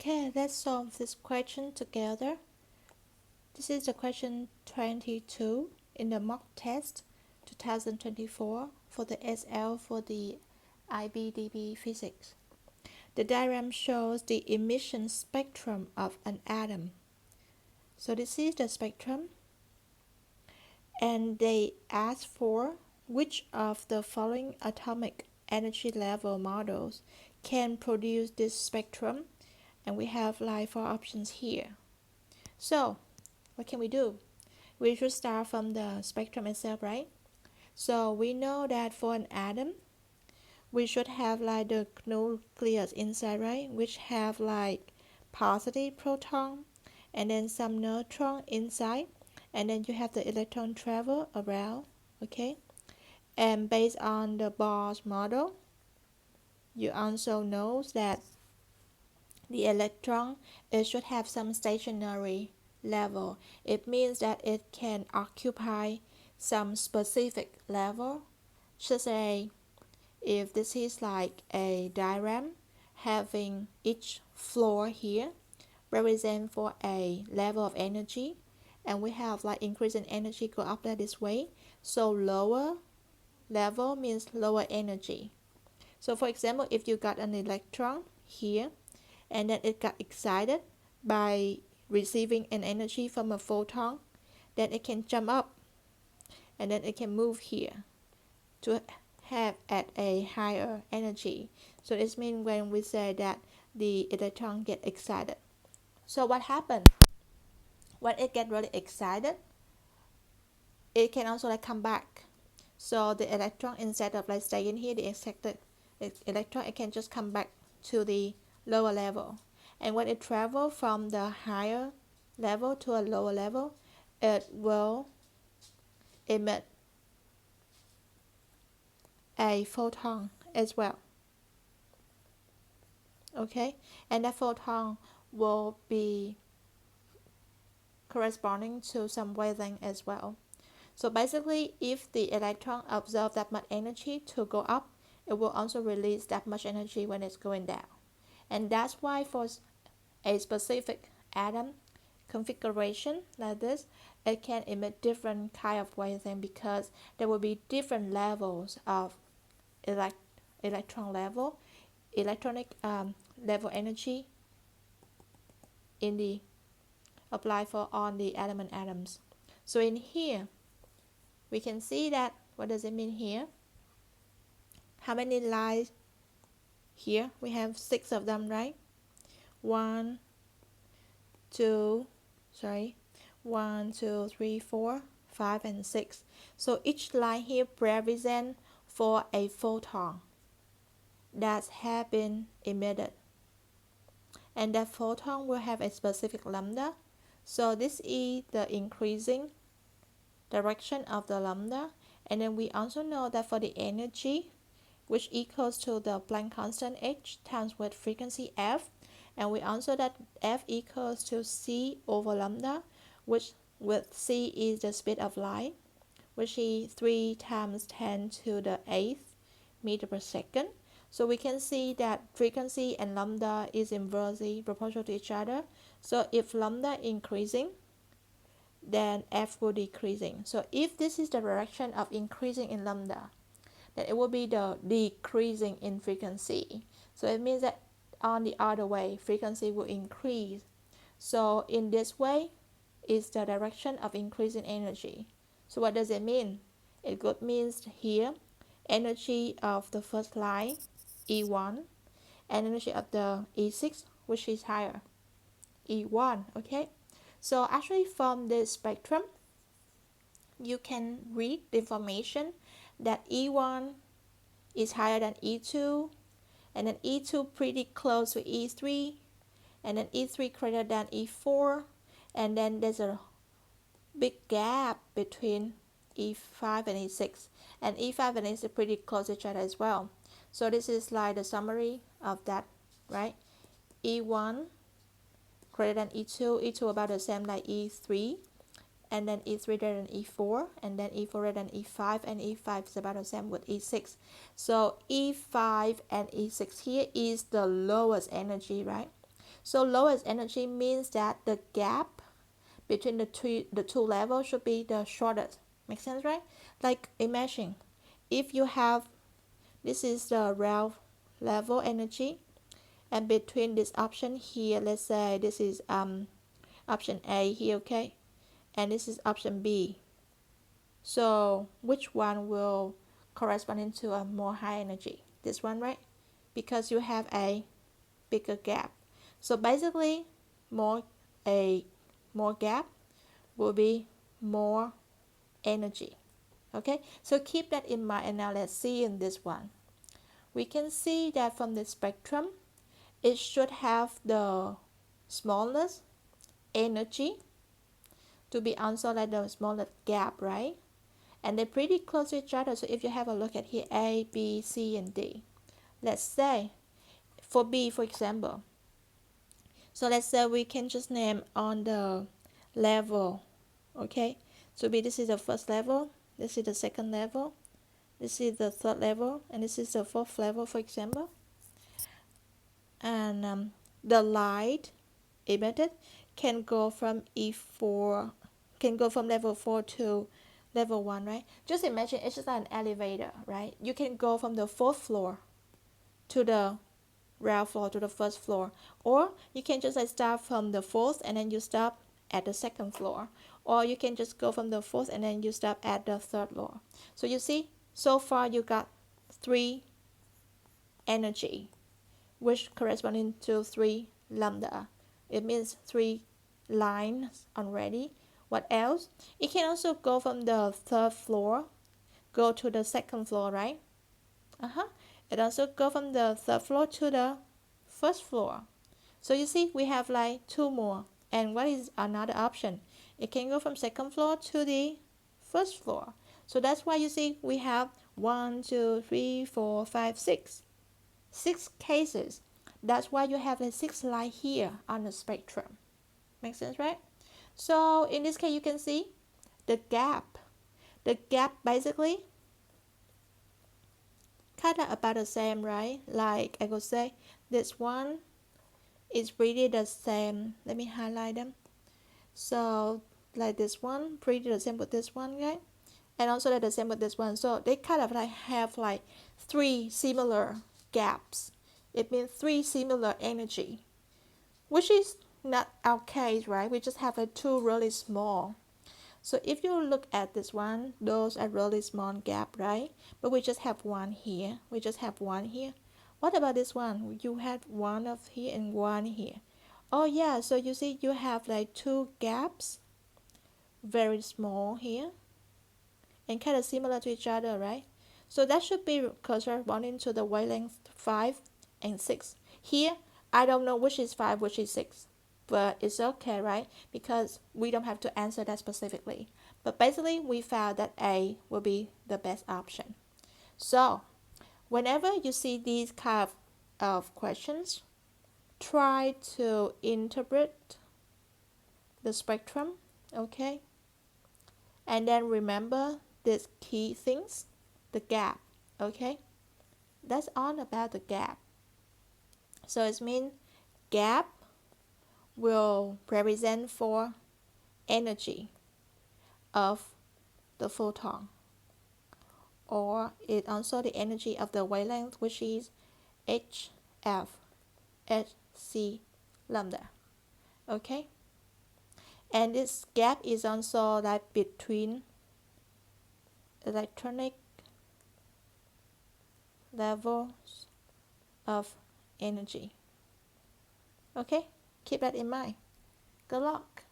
Okay, let's solve this question together. This is the question 22 in the mock test 2024 for the SL for the IBDB physics. The diagram shows the emission spectrum of an atom. So this is the spectrum, and they ask for which of the following atomic energy level models can produce this spectrum, and we have like 4 options here. So what can we do? We should start from the spectrum itself, right? So we know that for an atom, we should have like the nucleus inside, right? Which have like positive proton and then some neutron inside, and then you have the electron travel around, okay? And based on the Bohr's model, you also know that the electron, it should have some stationary level. It means that it can occupy some specific level. Just say if this is like a diagram having each floor here represent for a level of energy, and we have like increase in energy go up there this way. So lower level means lower energy. So for example, if you got an electron here and then it got excited by receiving an energy from a photon, then it can jump up and then it can move here to have at a higher energy. So this means when we say that the electron get excited. So what happened? When it get really excited, it can also like come back. So the electron, instead of like staying here, the excited electron, it can just come back to the lower level. And when it travels from the higher level to a lower level, it will emit a photon as well. Okay, and that photon will be corresponding to some wavelength as well. So basically, if the electron absorbs that much energy to go up, it will also release that much energy when it's going down. And that's why for a specific atom configuration like this, it can emit different kind of wavelength because there will be different levels of electron level, electronic level energy in the apply for on the element atoms. So in here, we can see that, what does it mean here? How many lines here? We have 6 of them, right? 1, 2, 3, 4, 5, and 6. So each line here represents for a photon that has been emitted. And that photon will have a specific lambda. So this is the increasing direction of the lambda. And then we also know that for the energy, which equals to the Planck constant h times with frequency f, and we also that f equals to c over lambda, which with c is the speed of light, which is 3 times 10 to the 8th meter per second. So we can see that frequency and lambda is inversely proportional to each other. So if lambda increasing, then f will decreasing. So if this is the direction of increasing in lambda, then it will be the decreasing in frequency. So it means that on the other way, frequency will increase. So in this way, is the direction of increasing energy. So what does it mean? It could means here, energy of the first line, E1, and energy of the E6, which is higher, E1, okay? So actually from this spectrum, you can read the information that E1 is higher than E2, and then E2 pretty close to E3, and then E3 greater than E4, and then there's a big gap between E5 and E6, and E5 and E6 are pretty close to each other as well. So this is like the summary of that, right? E1 greater than E2, E2 about the same like E3, and then E3 greater than E4, and then E4 greater than E5, and E5 is about the same with E6. So E5 and E6 here is the lowest energy, right? So lowest energy means that the gap between the two levels should be the shortest. Make sense, right? Like imagine if you have, this is the ground level energy, and between this option here, let's say this is option A here, okay, and this is option B. So which one will correspond to a more high energy? This one, right? Because you have a bigger gap. So basically, more gap will be more energy. Okay, so keep that in mind, and now let's see in this one. We can see that from the spectrum, it should have the smallest energy to be also like the smallest gap, right? And they're pretty close to each other. So if you have a look at here, A, B, C, and D. Let's say for B, for example. So let's say we can just name on the level, okay? So B, this is the first level, this is the second level, this is the third level, and this is the fourth level, for example. And the light emitted can go from E4, can go from level 4 to level 1, right? Just imagine it's just like an elevator, right? You can go from the fourth floor to the ground floor to the first floor, or you can just like start from the fourth and then you stop at the second floor, or you can just go from the fourth and then you stop at the third floor. So you see, so far you got 3 energy, which corresponding to 3 lambda. It means 3 lines already. What else? It can also go from the third floor, go to the second floor, right? It also go from the third floor to the first floor. So you see, we have like 2 more. And what is another option? It can go from second floor to the first floor. So that's why you see we have 1, 2, 3, 4, 5, 6. 6 cases. That's why you have the 6 line here on the spectrum. Makes sense, right? So in this case, you can see the gap. The gap basically kind of about the same, right? Like I could say this one is really the same. Let me highlight them. So like this one, pretty the same with this one, right? And also like the same with this one. So they kind of like have like 3 similar gaps. It means 3 similar energy, which is not our case, right? We just have like 2 really small. So if you look at this one, those are really small gap, right? But we just have 1 here. We just have 1 here. What about this one? You had 1 of here and 1 here. Oh yeah, so you see you have like 2 gaps, very small here, and kind of similar to each other, right? So that should be corresponding to the wavelength 5 and 6. Here, I don't know which is 5, which is 6. But it's okay, right? Because we don't have to answer that specifically. But basically, we found that A will be the best option. So, whenever you see these kind of questions, try to interpret the spectrum, okay? And then remember these key things, the gap, okay? That's all about the gap. So it means gap will represent for energy of the photon, or it also the energy of the wavelength, which is HF HC lambda. Okay, and this gap is also like between electronic levels of energy. Okay, keep that in mind. Good luck.